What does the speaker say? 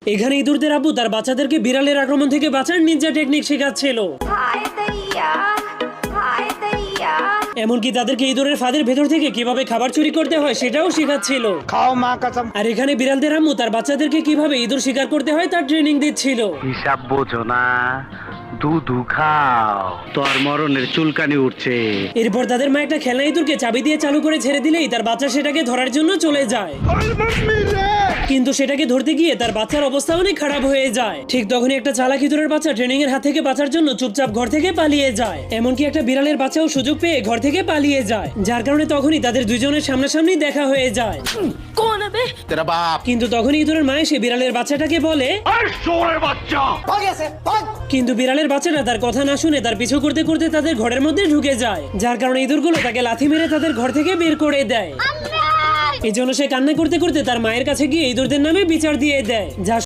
এখানে ইঁদুরদের আব্বু তার বাচ্চাদেরকে বিড়ালের আক্রমণ থেকে বাঁচার নিনজা টেকনিক শেখাচ্ছিল। এমনকি তাদেরকে ইঁদুরের ফাঁদের ভেতর থেকে কিভাবে খাবার চুরি করতে হয় সেটাও শেখাচ্ছিল। খাও মা কসম। আর এখানে বিড়ালদের আম্মু তার বাচ্চাদেরকে কিভাবে ইঁদুর শিকার করতে হয় তার ট্রেনিং দিচ্ছিল। হিসাব বোঝো না, দুধু খাও, তোর মরণের চুলকানি উঠছে। এরপর তাদের মা একটা খেলনা ইঁদুরকে চাবি দিয়ে চালু করে ছেড়ে দিলেই তার বাচ্চা সেটাকে ধরার জন্য চলে যায়। কিন্তু সেটাকে ধরতে গিয়ে তার বাচ্চার অবস্থা অনেক খারাপ হয়ে যায়। ঠিক তখনই একটা চালাক ইঁদুরের বাচ্চা ট্রেনিং এর হাত থেকে বাঁচার জন্য চুপচাপ ঘর থেকে পালিয়ে যায়। এমনকি একটা বিড়ালের বাচ্চাও সুযোগ পেয়ে ঘর থেকে পালিয়ে যায়, যার কারণে তখনই তাদের দুজনের সামনাসামনি দেখা হয়ে যায়। তেরা বাপ। কিন্তু তখনই ইঁদুরের মা এসে বিড়ালের বাচ্চাটাকে বলে, কিন্তু বিড়ালের বাচ্চাটা তার কথা না শুনে তার পিছু করতে করতে তাদের ঘরের মধ্যে ঢুকে যায়, যার কারণে ইঁদুরগুলো তাকে লাথি মেরে তাদের ঘর থেকে বের করে দেয়। এই জন্য সে কান্না করতে করতে তার মায়ের কাছে গিয়ে ইঁদুরদের নামে বিচার দিয়ে দেয়, যা